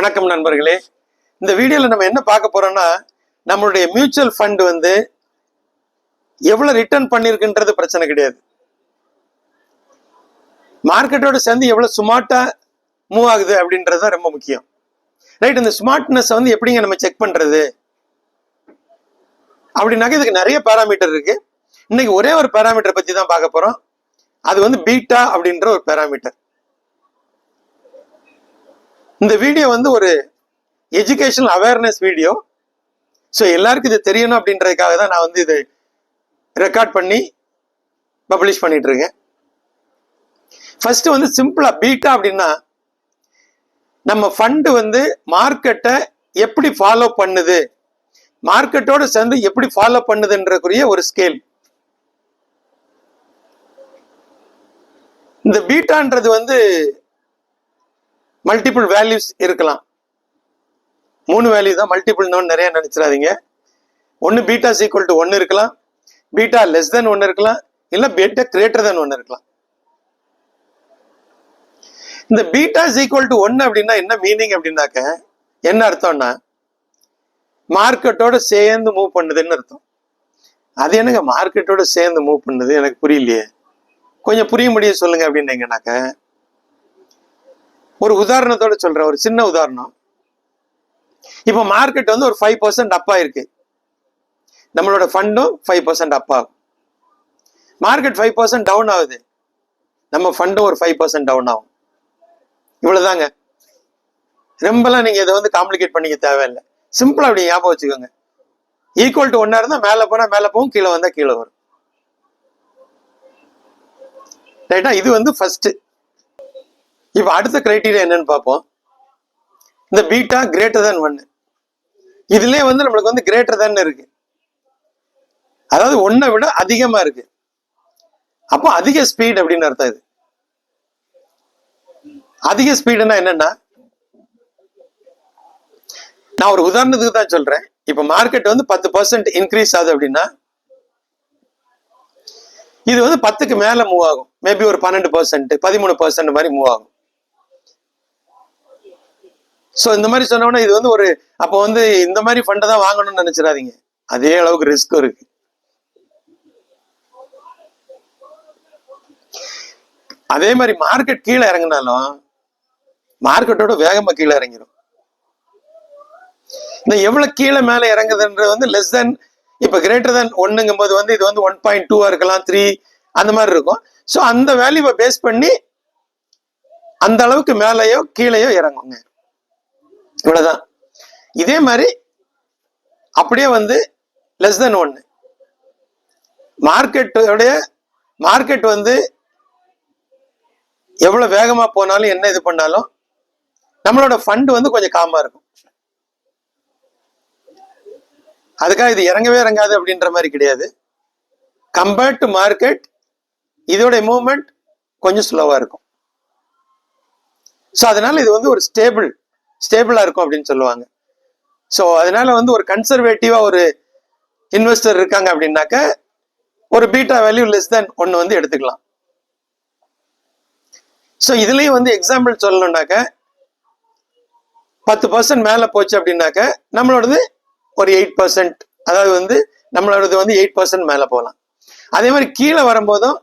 வணக்கம் நண்பர்களே. இந்த வீடியோல நம்ம என்ன பார்க்க போறோம்னா, நம்மளுடைய மியூச்சுவல் ஃபண்ட் எவ்வளவு ரிட்டர்ன் பண்ணிருக்குன்றது பிரச்சனை கிடையாது. மார்க்கெட்டோட சேர்ந்து எவ்வளவு ஸ்மார்ட்டா மூவ் ஆகுது அப்படின்றது தான் ரொம்ப முக்கியம். ரைட், இந்த ஸ்மார்ட்னஸ் எப்படிங்க நம்ம செக் பண்றது அப்படின்னாக்க இதுக்கு நிறைய பேராமீட்டர் இருக்கு. இன்னைக்கு ஒரே ஒரு பேராமீட்டர் பத்தி தான் பார்க்க போறோம். அது பீட்டா அப்படின்ற ஒரு பேராமீட்டர். இந்த வீடியோ ஒரு எஜுகேஷனல் அவேர்னஸ் வீடியோ. ஸோ எல்லாருக்கும் இது தெரியணும் அப்படின்றதுக்காக தான் நான் இது ரெக்கார்ட் பண்ணி பப்ளிஷ் பண்ணிட்டு இருக்கேன். ஃபர்ஸ்ட் சிம்பிளா பீட்டா அப்படின்னா நம்ம ஃபண்டு மார்க்கெட்டை எப்படி ஃபாலோ பண்ணுது, மார்க்கெட்டோட சேர்ந்து எப்படி ஃபாலோ பண்ணுதுன்றக்குரிய ஒரு ஸ்கேல். இந்த பீட்டான்றது மல்டிபிள் வேல்யூஸ் இருக்கலாம். 3 வேல்யூ தான், மல்டிபிள் நிறைய நினைச்சிடாதீங்க. ஒன்னு பீட்டா ஈக்குவல் டு 1 இருக்கலாம், பீட்டா லெஸ் தென் 1 இருக்கலாம், இல்ல பீட்டா கிரேட்டர் தென் 1 இருக்கலாம். இந்த பீட்டா ஈக்குவல் டு 1 அப்படின்னா என்ன மீனிங் அப்படின்னாக்க என்ன அர்த்தம்னா மார்க்கெட்டோட சேர்ந்து மூவ் பண்ணுதுன்னு அர்த்தம். அது என்னங்க மார்க்கெட்டோட சேர்ந்து மூவ் பண்ணுது, எனக்கு புரியலையே, கொஞ்சம் புரிய முடியும் சொல்லுங்க அப்படின்னீங்கன்னாக்க ஒரு உதாரணத்தோட சொல்றேன். ஒரு சின்ன உதாரணம். இப்ப மார்க்கெட் ஒரு 5% அப் ஆயிருக்கு, நம்மளோட ஃபண்டும் 5% அப் ஆகும். மார்க்கெட் 5% டவுன் ஆகுது, நம்ம ஃபண்டும் ஒரு 5% டவுன் ஆகும். இவ்வளவுதாங்க. ரொம்பலாம் நீங்க இதை காம்ப்ளிகேட் பண்ணிக்க தேவையில்லை. சிம்பிளா அப்படி ஞாபகம் வச்சுக்கோங்க. ஈக்குவல் டு 1 இருந்தா மேல போனா மேல போகும், கீழே வந்தா கீழே வரும். ரைட்டா? இது ஃபர்ஸ்ட். இப்ப அடுத்த கிரைட்டீரியா என்னன்னு பார்ப்போம். இந்த பீட்டா கிரேட்டர் தென் 1. இதுலயே நம்மளுக்கு கிரேட்டர் தென் இருக்கு, அதாவது 1 விட அதிகமா இருக்கு. அப்போ அதிக ஸ்பீட் அப்படின்னு அர்த்தம். இது அதிக ஸ்பீடுன்னா என்னன்னா, நான் ஒரு உதாரணத்துக்கு தான் சொல்றேன். இப்ப மார்க்கெட் 10% இன்க்ரீஸ் ஆகுது அப்படின்னா இது 10க்கு மேல மூவ் ஆகும். மேபி ஒரு 12%, 13% மாதிரி மூவ் ஆகும். சோ இந்த மாதிரி சொன்னோம்னா இது ஒரு அப்போ இந்த மாதிரி ஃபண்டை தான் வாங்கணும்னு நினைச்சிடாதீங்க. அதே அளவுக்கு ரிஸ்க் இருக்கு. அதே மாதிரி மார்க்கெட் கீழே இறங்கினாலும் மார்க்கெட்டோட வேகமா கீழே இறங்கிடும். இந்த எவ்வளவு கீழே மேல இறங்குதுன்றது லெஸ் தென், இப்ப கிரேட்டர் தென் 1ங்கும் போது இது 1.2 இருக்கலாம், 3 அந்த மாதிரி இருக்கும். ஸோ அந்த வேல்யூவை பேஸ் பண்ணி அந்த அளவுக்கு மேலேயோ கீழேயோ இறங்குங்க. இவ்வளவுதான். இதே மாதிரி அப்படியே லெஸ் தென் 1 மார்க்கெட் எவ்வளவு வேகமா போனாலும் என்ன இது பண்ணாலும் நம்மளோட ஃபண்ட் கொஞ்சம் காமா இருக்கும். அதுக்காக இது இறங்கவே இறங்காது அப்படின்ற மாதிரி கிடையாது. கம்பேர்ட் டு மார்க்கெட் இதோட மூவ்மெண்ட் கொஞ்சம் ஸ்லோவா இருக்கும். ஸோ அதனால இது ஒரு ஸ்டேபிளா இருக்கும் அப்படின்னு சொல்லுவாங்க. ஸோ அதனால ஒரு கன்சர்வேட்டிவா ஒரு இன்வெஸ்டர் இருக்காங்க அப்படின்னாக்க ஒரு பீட்டா வேல்யூ லெஸ் தென் 1 எடுத்துக்கலாம். ஸோ இதுலயும் எக்ஸாம்பிள் சொல்லணும்னாக்க 10% மேல போச்சு அப்படின்னாக்க நம்மளோடது ஒரு 8%, அதாவது நம்மளோடது 8% மேல போகலாம். அதே மாதிரி கீழே வரும்போதும்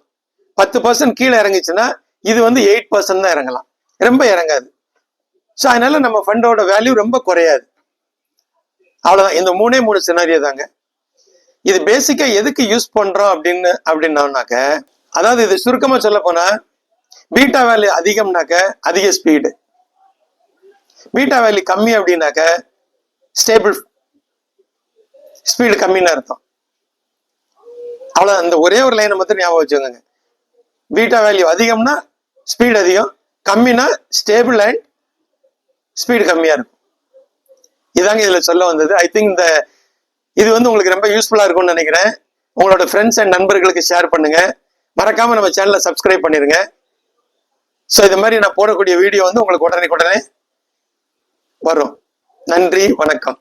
10% கீழே இறங்குச்சுன்னா இது 8% தான் இறங்கலாம், ரொம்ப இறங்காது. ஸோ அதனால நம்ம ஃபண்டோட வேல்யூ ரொம்ப குறையாது. அவ்வளவுதான். இந்த 3 சினாரியோ தாங்க. இது பேசிக்கா எதுக்கு யூஸ் பண்றோம் அப்படின்னாக்க, அதாவது இது சுருக்கமா சொல்ல போனா பீட்டா வேல்யூ அதிகம்னாக்க அதிக ஸ்பீடு, பீட்டா வேல்யூ கம்மி அப்படின்னாக்க ஸ்டேபிள் ஸ்பீடு கம்மின்னு அர்த்தம். அவ்வளவு. அந்த ஒரே ஒரு லைனை மட்டும் ஞாபகம் வச்சுக்கோங்க. பீட்டா வேல்யூ அதிகம்னா ஸ்பீட் அதிகம், கம்மினா ஸ்டேபிள் அண்ட் ஸ்பீடு கம்மியா இருக்கும். இதாங்க இதுல சொல்ல வந்தது. ஐ திங்க் இது உங்களுக்கு ரொம்ப யூஸ்ஃபுல்லா இருக்கும்னு நினைக்கிறேன். உங்களோட ஃப்ரெண்ட்ஸ் அண்ட் நண்பர்களுக்கு ஷேர் பண்ணுங்க. மறக்காம நம்ம சேனலை சப்ஸ்கிரைப் பண்ணிருங்க. ஸோ இது மாதிரி நான் போடக்கூடிய வீடியோ உங்களுக்கு உடனே வரும். நன்றி, வணக்கம்.